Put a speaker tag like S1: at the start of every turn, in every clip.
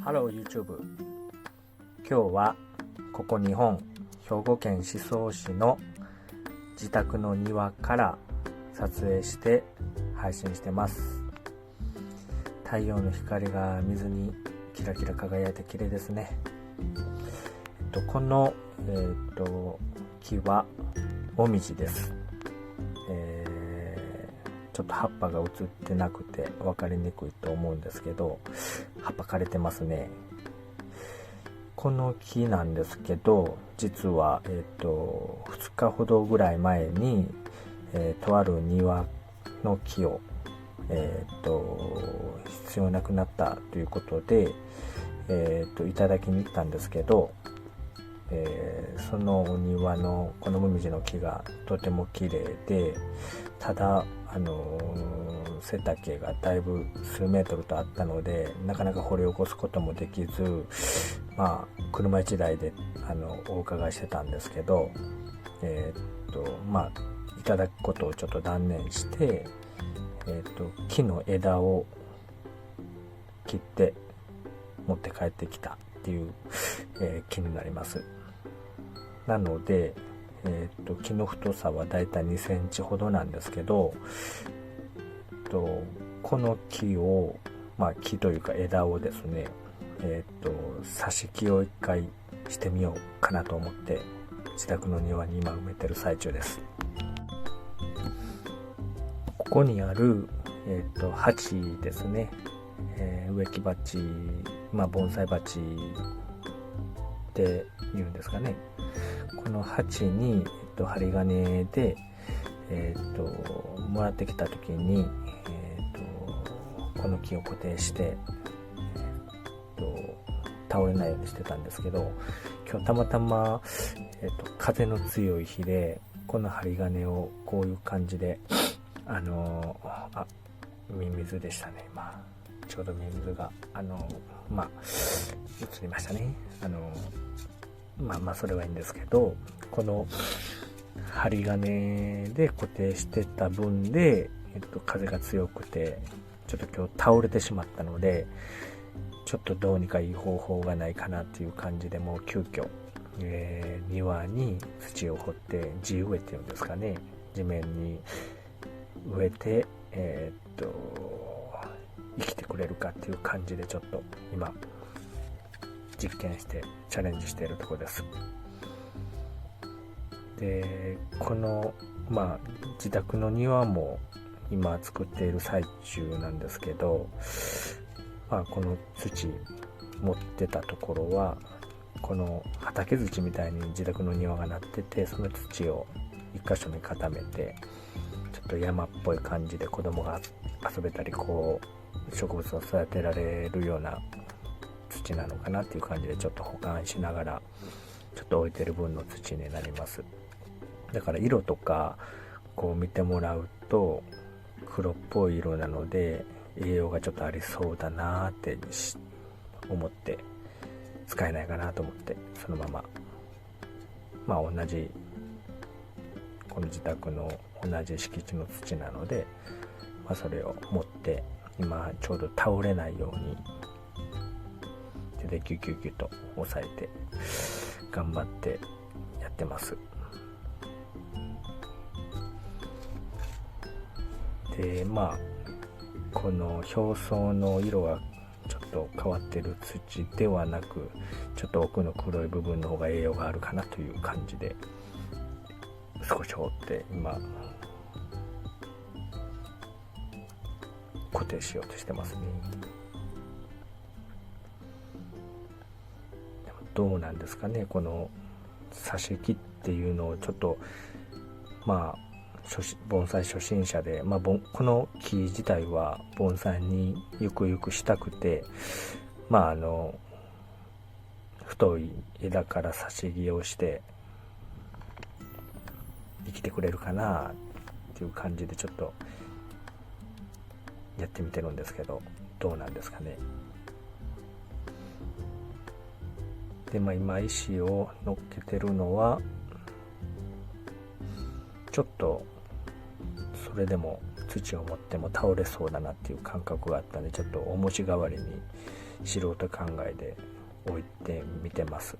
S1: ハロー YouTube。今日はここ日本兵庫県宍粟市の自宅の庭から撮影して配信してます。太陽の光が水にキラキラ輝いて綺麗ですね。この、木はもみじです。ちょっと葉っぱが映ってなくて分かりにくいと思うんですけど、葉っぱ枯れてますね。この木なんですけど、実は、2日ほどぐらい前に、とある庭の木を、必要なくなったということで、いただきに行ったんですけど、そのお庭のこのもみじの木がとても綺麗で、ただ背丈がだいぶ数メートルとあったので、なかなか掘り起こすこともできず、車1台でお伺いしてたんですけど、いただくことをちょっと断念して、木の枝を切って持って帰ってきたっていう、木になります。なので、木の太さはだいたい2センチほどなんですけど、この木を、木というか枝をですね、挿し木を一回してみようかなと思って自宅の庭に今埋めてる最中です。ここにある、鉢ですね、植木鉢、盆栽鉢って言うんですかね。この鉢に、針金で、もらってきた時に、この木を固定して、倒れないようにしてたんですけど、今日たまたま、風の強い日でこの針金をこういう感じでミミズでしたね。ちょうどミミズが映りましたね。それはいいんですけど、この針金で固定してた分で、風が強くてちょっと今日倒れてしまったので、ちょっとどうにかいい方法がないかなっていう感じで、もう急遽、庭に土を掘って地植えっていうんですかね、地面に植えて、生きてくれるかっていう感じで、ちょっと今実験してチャレンジしているところです。で、この自宅の庭も今作っている最中なんですけど、この土持ってたところはこの畑土みたいに自宅の庭がなってて、その土を一箇所に固めて、ちょっと山っぽい感じで子供が遊べたり、こう植物を育てられるような土なのかなっていう感じで、ちょっと保管しながらちょっと置いてる分の土になります。だから色とかこう見てもらうと黒っぽい色なので、栄養がちょっとありそうだなって思って、使えないかなと思って、そのまま同じこの自宅の同じ敷地の土なので、それを持って今ちょうど倒れないように手でギュギュギュと押さえて頑張ってやってます。で、この表層の色がちょっと変わってる土ではなく、ちょっと奥の黒い部分の方が栄養があるかなという感じで、少し掘って今固定しようとしてますね。でもどうなんですかね、この挿し木っていうのをちょっと盆栽初心者で、この木自体は盆栽にゆくゆくしたくて、太い枝から挿し木をして生きてくれるかなっていう感じで、ちょっとやってみてるんですけど、どうなんですかね。で、今石を乗っけてるのは、ちょっとそれでも土を持っても倒れそうだなっていう感覚があったんで、ちょっと重し代わりに素人考えで置いてみてます。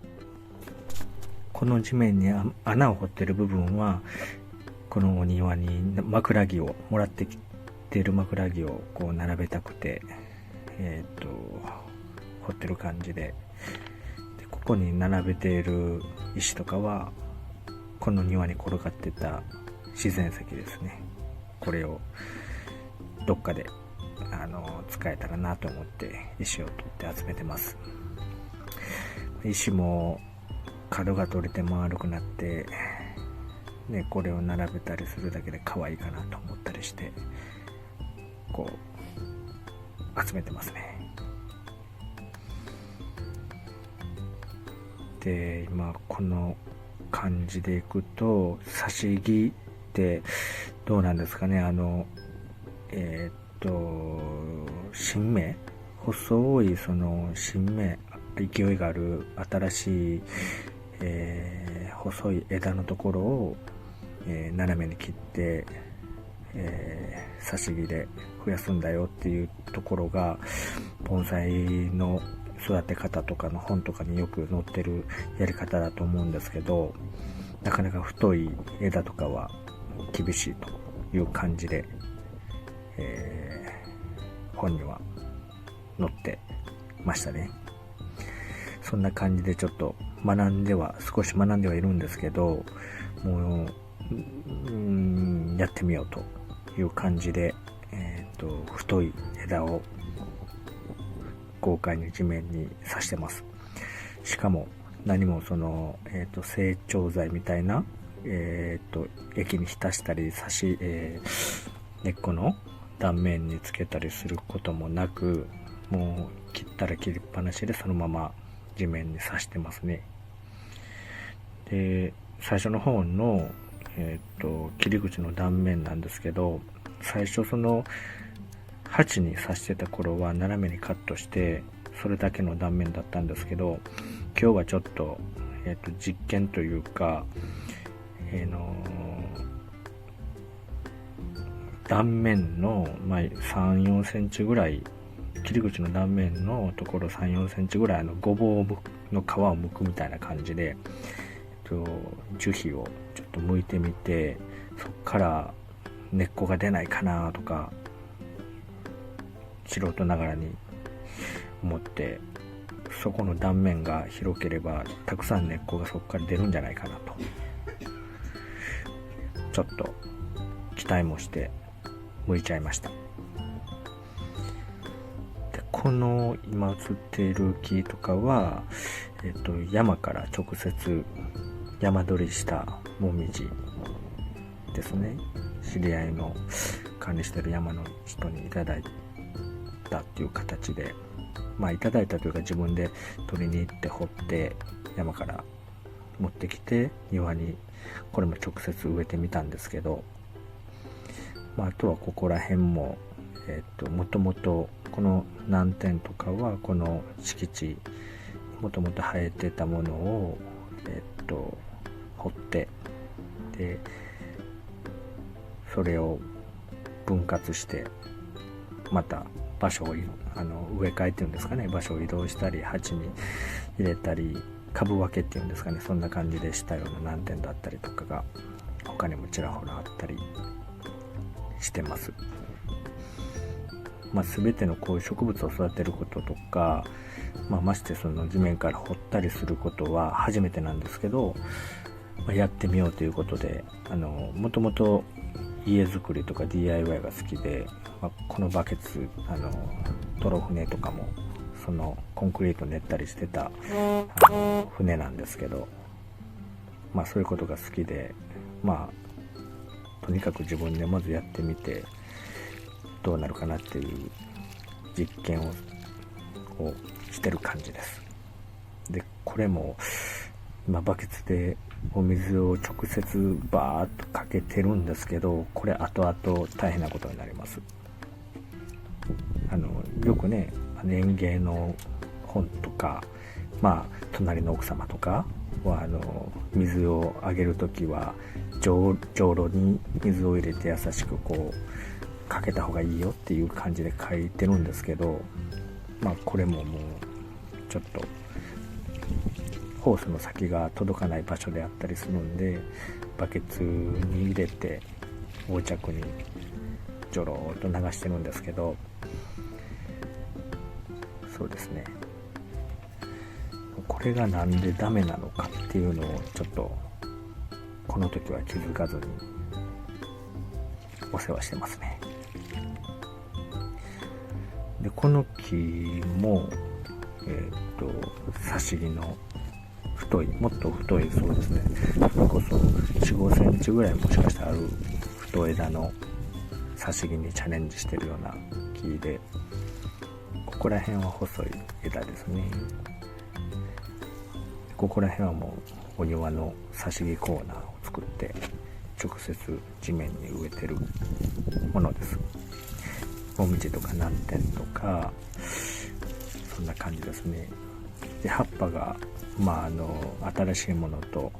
S1: この地面に穴を掘ってる部分は、このお庭に枕木をもらってきている枕木をこう並べたくて、掘ってる感じで、ここに並べている石とかはこの庭に転がってた自然石ですね。これをどっかで使えたらなと思って石を取って集めてます。石も角が取れて丸くなって、ね、これを並べたりするだけで可愛いかなと思ったりして、こう集めてますね。で、今この感じでいくと、挿し木ってどうなんですかね。新芽、細いその新芽、勢いがある新しい、細い枝のところを、斜めに切って、挿し木で増やすんだよっていうところが盆栽の育て方とかの本とかによく載ってるやり方だと思うんですけど、なかなか太い枝とかは厳しいという感じで、本には載ってましたね。そんな感じでちょっと少し学んではいるんですけど、もうやってみようという感じで、太い枝を豪快に地面に刺してます。しかも何もその、整腸剤みたいな、液に浸したり根っこの断面につけたりすることもなく、もう切ったら切りっぱなしでそのまま地面に刺してますね。で、最初の方の、切り口の断面なんですけど、最初その鉢に刺してた頃は斜めにカットしてそれだけの断面だったんですけど、今日はちょっと、実験というか、断面の、3、4センチぐらい、切り口の断面のところ3、4センチぐらいごぼうの皮を剥くみたいな感じで、樹皮をちょっと剥いてみて、そっから根っこが出ないかなとか素人ながらに思って、そこの断面が広ければたくさん根っこがそこから出るんじゃないかなとちょっと期待もして剥いちゃいました。で、この今映っている木とかは、山から直接山取りしたもみじですね。知り合いの管理してる山の人にいただいたっていう形で、いただいたというか自分で取りに行って掘って山から持ってきて庭にこれも直接植えてみたんですけど、あとはここら辺ももともとこの南天とかはこの敷地もともと生えてたものを掘って、でそれを分割してまた場所を植え替えっていうんですかね、場所を移動したり鉢に入れたり株分けっていうんですかね、そんな感じでしたような南天だったりとかが他にもちらほらあったりしてます。全てのこういう植物を育てることとか、ましてその地面から掘ったりすることは初めてなんですけど、やってみようということで、もともと家づくりとか DIY が好きで、このバケツ泥船とかもそのコンクリート練ったりしてた船なんですけど、そういうことが好きで、とにかく自分でまずやってみてどうなるかなっていう実験をしてる感じです。で、これも今バケツでお水を直接バーッとかけてるんですけど、これ後々大変なことになります。よくね、園芸の本とか、隣の奥様とかは水をあげるときはじょうろに水を入れて優しくこうかけた方がいいよっていう感じで書いてるんですけど、これももうちょっとホースの先が届かない場所であったりするんで、バケツに入れて横着にジョローっと流してるんですけど、そうですね、これがなんでダメなのかっていうのをちょっとこの時は気づかずにお世話してますね。でこの木も挿し木のもっと太い、そうですね、それこそ 4,5 センチぐらいもしかしたらある太枝の挿し木にチャレンジしてるような木で、ここら辺は細い枝ですね。ここら辺はもうお庭の挿し木コーナーを作って直接地面に植えてるものです。もみじとか南天とかそんな感じですね。で葉っぱが新しいものと、も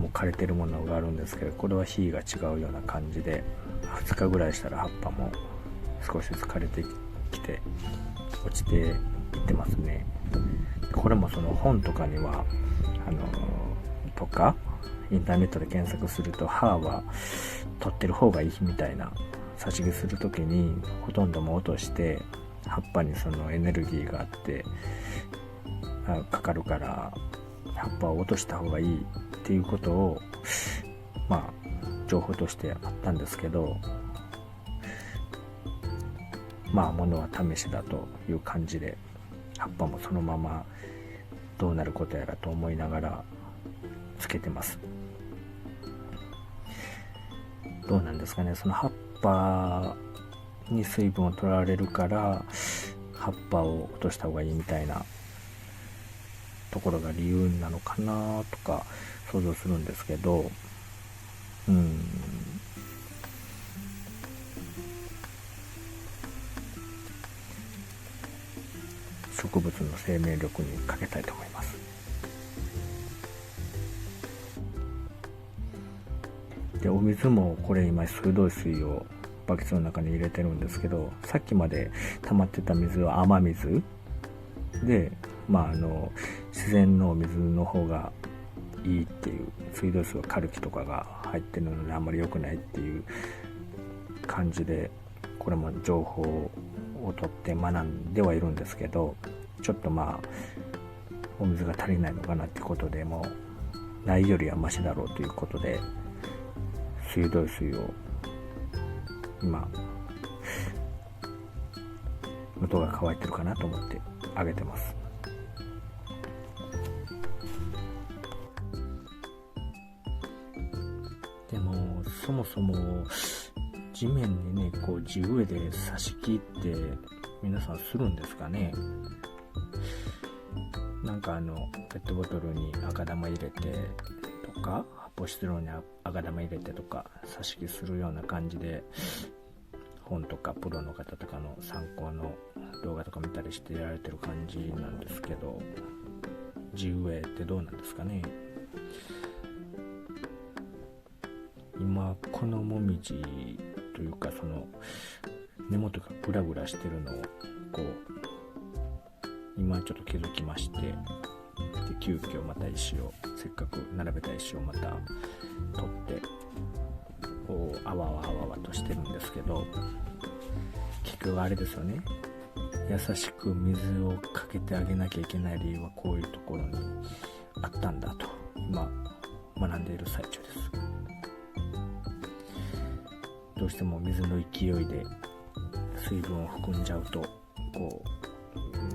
S1: う枯れてるものがあるんですけど、これは火が違うような感じで、2日ぐらいしたら葉っぱも少しずつ枯れてきて落ちていってますね。これもその本とかにはとかインターネットで検索すると、葉は取ってる方がいいみたいな、挿し木する時にほとんども落として葉っぱにそのエネルギーがあってかかるから葉っぱを落とした方がいいっていうことを情報としてあったんですけど、ものは試しだという感じで、葉っぱもそのままどうなることやらと思いながらつけてます。どうなんですかね、その葉っぱに水分を取られるから葉っぱを落とした方がいいみたいなところが理由なのかなとか想像するんですけど、植物の生命力にかけたいと思います。でお水もこれ今水道水をバケツの中に入れてるんですけど、さっきまで溜まってた水は雨水で、自然の水の方がいいっていう、水道水はカルキとかが入ってるのであんまり良くないっていう感じで、これも情報を取って学んではいるんですけど、ちょっとお水が足りないのかなってことで、もうないよりはマシだろうということで水道水を今喉が渇いてるかなと思ってあげてます。でもそもそも地面にねこう地植えで挿し木って皆さんするんですかね。なんかペットボトルに赤玉入れてとか、発泡スチロールに赤玉入れてとか挿し木するような感じで、本とかプロの方とかの参考の動画とか見たりしてやられてる感じなんですけど、地植えってどうなんですかね。今このもみじというか、その根元がグラグラしてるのをこう今ちょっと気づきまして、で急遽また石を、せっかく並べた石をまた取ってこうあわわあわわとしてるんですけど、結局あれですよね、優しく水をかけてあげなきゃいけない理由はこういうところにあったんだと今学んでいる最中です。どうしても水の勢いで水分を含んじゃうとこ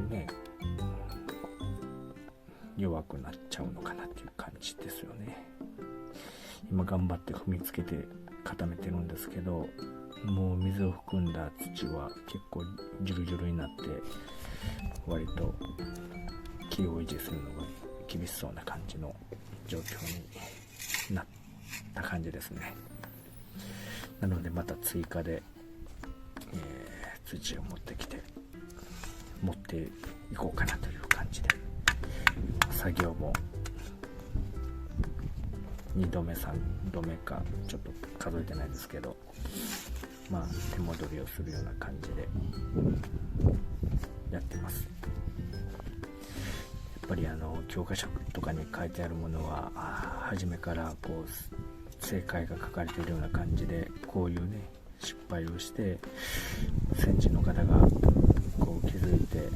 S1: うね弱くなっちゃうのかなっていう感じですよね。今頑張って踏みつけて固めてるんですけど、もう水を含んだ土は結構ジュルジュルになって割と木を維持するのが厳しそうな感じの状況になった感じですね。なのでまた追加で、土を持っていこうかなという感じで、作業も2度目3度目かちょっと数えてないですけど、手戻りをするような感じでやってます。やっぱり教科書とかに書いてあるものは初めからこう正解が書かれているような感じで、こういうね失敗をして先人の方がこう気づいて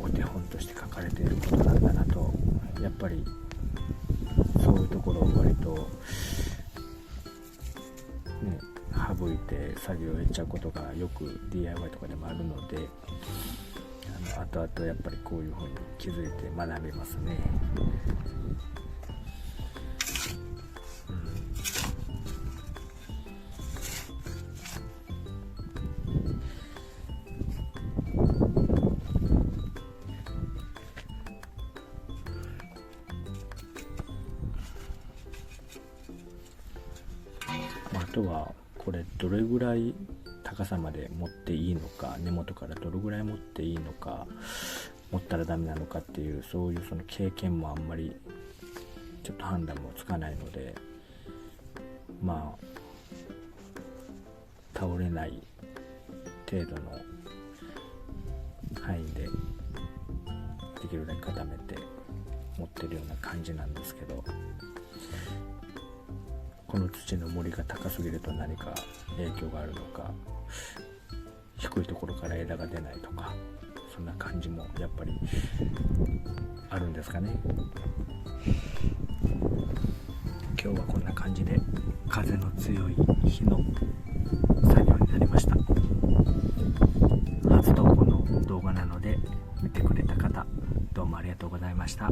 S1: お手本として書かれていることなんだなと、やっぱりそういうところを割とね省いて作業をやっちゃうことがよく DIY とかでもあるので、後々やっぱりこういうふうに気づいて学びますね。あとはこれどれぐらい高さまで持っていいのか、根元からどれぐらい持っていいのか、持ったらダメなのかっていう、そういうその経験もあんまりちょっと判断もつかないので、まあ倒れない程度の範囲でできるだけ固めて持ってるような感じなんですけど、この土の盛りが高すぎると何か影響があるのか、低いところから枝が出ないとか、そんな感じもやっぱりあるんですかね。今日はこんな感じで風の強い日の作業になりました。初投稿の動画なので見てくれた方、どうもありがとうございました。